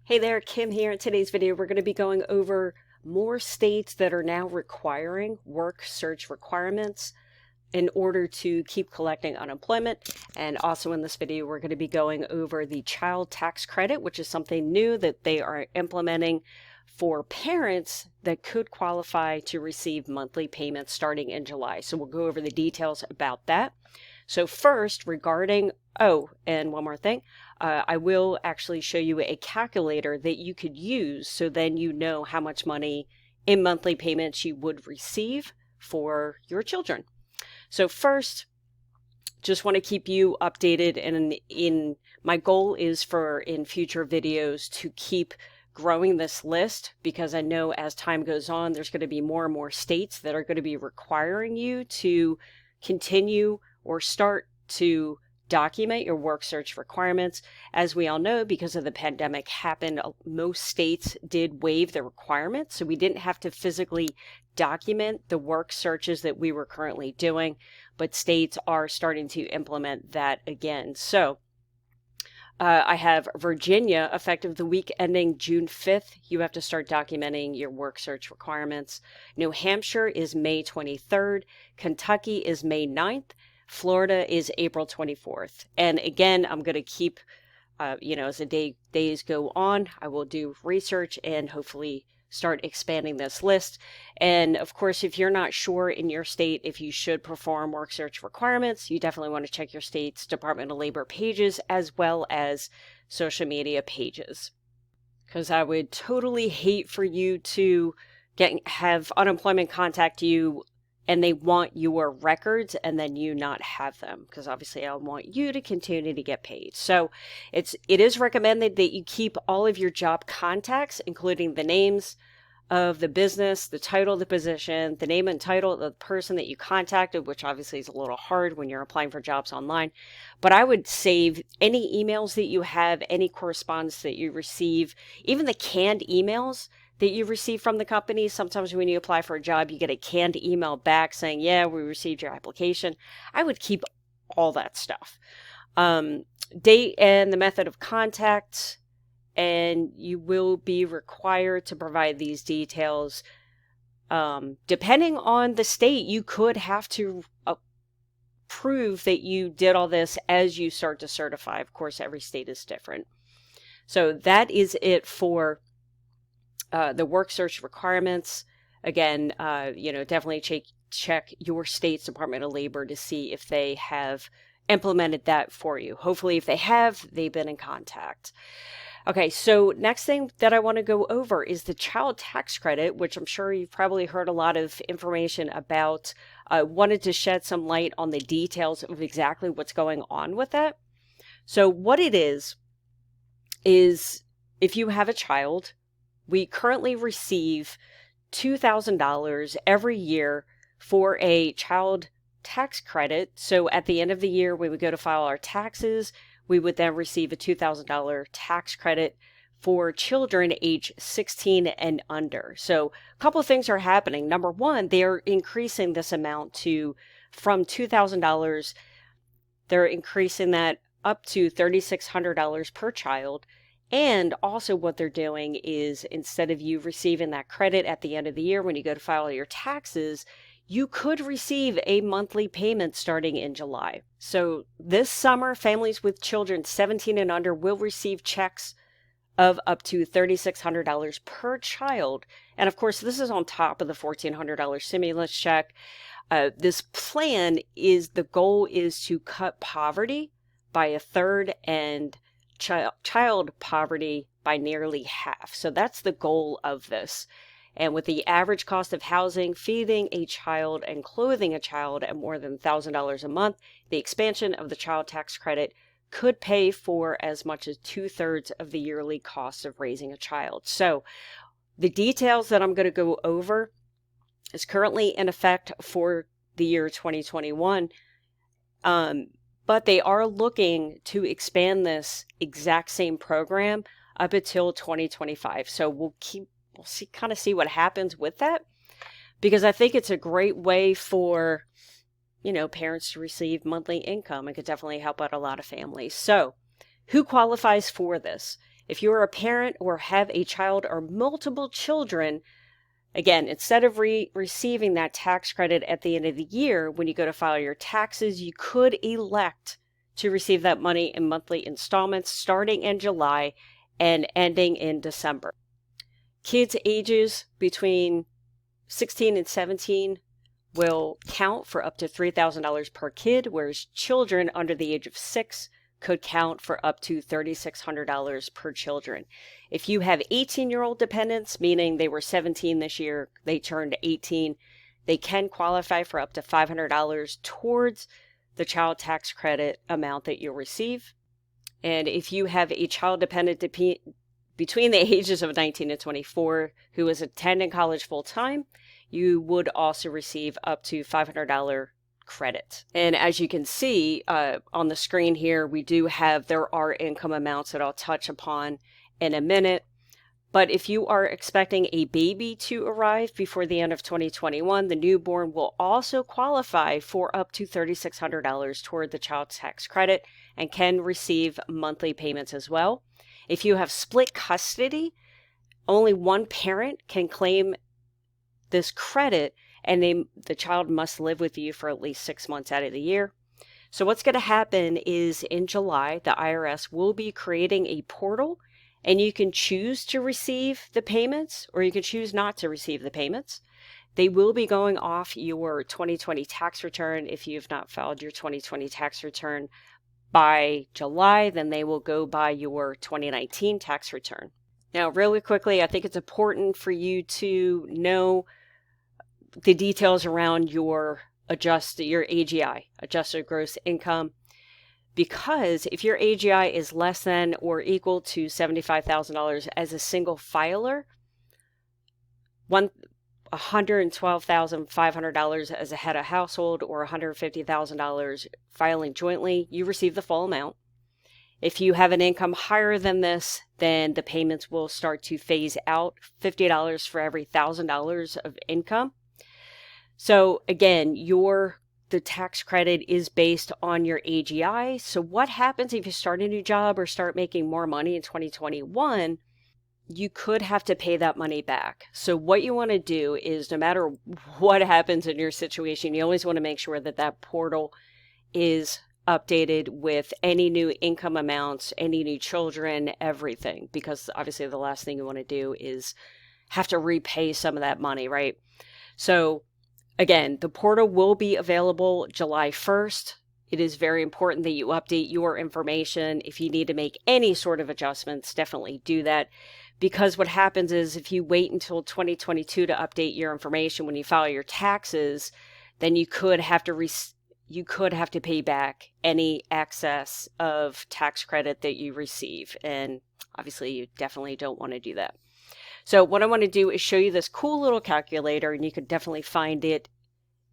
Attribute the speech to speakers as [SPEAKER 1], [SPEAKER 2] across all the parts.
[SPEAKER 1] Hey there, Kim here. In today's video, we're going to be going over more states that are now requiring work search requirements in order to keep collecting unemployment. And also in this video, we're going to be going over the child tax credit, which is something new that they are implementing for parents that could qualify to receive monthly payments starting in July. So we'll go over the details about that. So first, regarding, and one more thing, I will actually show you a calculator that you could use so then you know how much money in monthly payments you would receive for your children. So first, just want to keep you updated, and in my goal is for in future videos to keep growing this list, because I know as time goes on, there's going to be more and more states that are going to be requiring you to continue or start to document your work search requirements. As we all know, because of the pandemic happened, most states did waive the requirements, so we didn't have to physically document the work searches that we were currently doing, but states are starting to implement that again. So I have Virginia, effective the week ending June 5th, you have to start documenting your work search requirements. New Hampshire is May 23rd. Kentucky is May 9th. Florida is April 24th. And again, I'm going to keep, as the days go on, I will do research and hopefully start expanding this list. And of course, if you're not sure in your state if you should perform work search requirements, you definitely want to check your state's Department of Labor pages as well as social media pages. Because I would totally hate for you to have unemployment contact you and they want your records and then you not have them, because obviously I want you to continue to get paid. So it is recommended that you keep all of your job contacts, including the names of the business, the title of the position, the name and title of the person that you contacted, which obviously is a little hard when you're applying for jobs online. But I would save any emails that you have, any correspondence that you receive, even the canned emails that you receive from the company. Sometimes when you apply for a job, you get a canned email back saying, yeah, we received your application. I would keep all that stuff. Date and the method of contact, and you will be required to provide these details. Depending on the state, you could have to prove that you did all this as you start to certify. Of course, every state is different. So that is it for the work search requirements. Again, definitely check your state's Department of Labor to see if they have implemented that for you. Hopefully, if they have, they've been in contact. Okay, so next thing that I want to go over is the child tax credit, which I'm sure you've probably heard a lot of information about. I wanted to shed some light on the details of exactly what's going on with that. So what it is if you have a child, we currently receive $2,000 every year for a child tax credit. So at the end of the year, when we go to file our taxes, we would then receive a $2,000 tax credit for children age 16 and under. So a couple of things are happening. Number one, they're increasing this amount from $2,000, they're increasing that up to $3,600 per child. And also what they're doing is, instead of you receiving that credit at the end of the year when you go to file your taxes, you could receive a monthly payment starting in July. So this summer, families with children 17 and under will receive checks of up to $3,600 per child. And of course, this is on top of the $1,400 stimulus check. This plan the goal is to cut poverty by a third and child poverty by nearly half. So that's the goal of this. And with the average cost of housing, feeding a child, and clothing a child at more than $1,000 a month, the expansion of the child tax credit could pay for as much as 2/3 of the yearly cost of raising a child. So the details that I'm going to go over is currently in effect for the year 2021. But they are looking to expand this exact same program up until 2025. So we'll see what happens with that, because I think it's a great way for, parents to receive monthly income. It could definitely help out a lot of families. So who qualifies for this? If you are a parent or have a child or multiple children, again, instead of receiving that tax credit at the end of the year, when you go to file your taxes, you could elect to receive that money in monthly installments starting in July and ending in December. Kids ages between 16 and 17 will count for up to $3,000 per kid, whereas children under the age of 6 could count for up to $3,600 per children. If you have 18-year-old dependents, meaning they were 17 this year, they turned 18, they can qualify for up to $500 towards the child tax credit amount that you'll receive. And if you have a child dependent between the ages of 19 and 24 who is attending college full-time, you would also receive up to $500 credit. And as you can see on the screen here, there are income amounts that I'll touch upon in a minute. But if you are expecting a baby to arrive before the end of 2021, the newborn will also qualify for up to $3,600 toward the child tax credit and can receive monthly payments as well. If you have split custody, only one parent can claim this credit, and the child must live with you for at least 6 months out of the year. So what's going to happen is in July, the IRS will be creating a portal, and you can choose to receive the payments or you can choose not to receive the payments. They will be going off your 2020 tax return. If you have not filed your 2020 tax return by July, then they will go by your 2019 tax return. Now, really quickly, I think it's important for you to know the details around your AGI, adjusted gross income, because if your AGI is less than or equal to $75,000 as a single filer, $112,500 as a head of household, or $150,000 filing jointly, you receive the full amount. If you have an income higher than this, then the payments will start to phase out, $50 for every $1,000 of income. So again, the tax credit is based on your AGI. So what happens if you start a new job or start making more money in 2021? You could have to pay that money back. So what you want to do is, no matter what happens in your situation, you always want to make sure that that portal is updated with any new income amounts, any new children, everything, because obviously the last thing you want to do is have to repay some of that money, right? So again, the portal will be available July 1st. It is very important that you update your information. If you need to make any sort of adjustments, definitely do that. Because what happens is, if you wait until 2022 to update your information when you file your taxes, then you could have to pay back any excess of tax credit that you receive. And obviously you definitely don't want to do that. So what I want to do is show you this cool little calculator, and you can definitely find it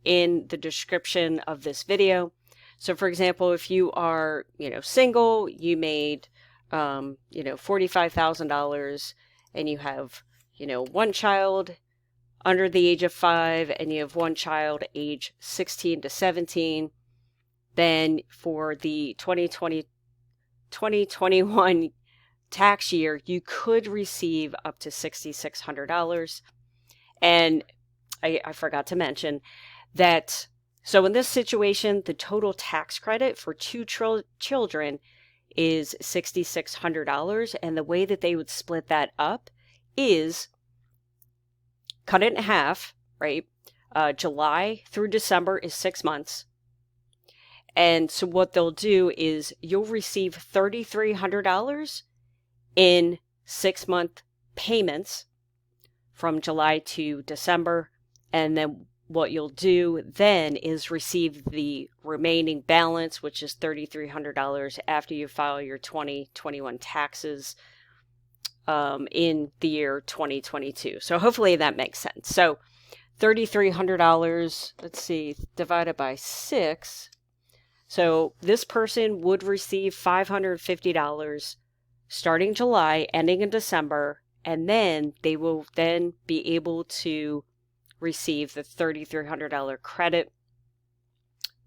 [SPEAKER 1] in the description of this video. So for example, if you are, single, you made, $45,000, and you have, one child under the age of 5, and you have one child age 16 to 17, then for the 2021 tax year, you could receive up to $6,600. And I forgot to mention that, so in this situation, the total tax credit for two children is $6,600. And the way that they would split that up is cut it in half, right? July through December is 6 months. And so what they'll do is you'll receive $3,300 in 6-month payments from July to December. And then what you'll do then is receive the remaining balance, which is $3,300 after you file your 2021 taxes in the year 2022. So hopefully that makes sense. So $3,300, let's see, divided by 6. So this person would receive $550 starting July, ending in December, and then they will then be able to receive the $3,300 credit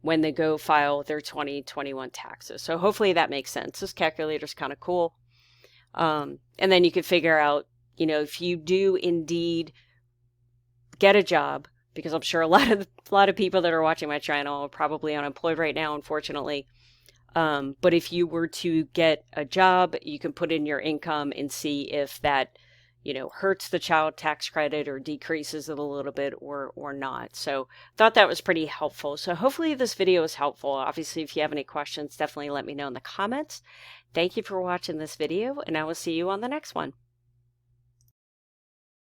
[SPEAKER 1] when they go file their 2021 taxes. So hopefully that makes sense. This calculator is kind of cool. And then you could figure out, if you do indeed get a job, because I'm sure a lot of people that are watching my channel are probably unemployed right now, unfortunately. But if you were to get a job, you can put in your income and see if that, hurts the child tax credit or decreases it a little bit or not. So thought that was pretty helpful. So hopefully this video is helpful. Obviously, if you have any questions, definitely let me know in the comments. Thank you for watching this video, and I will see you on the next one.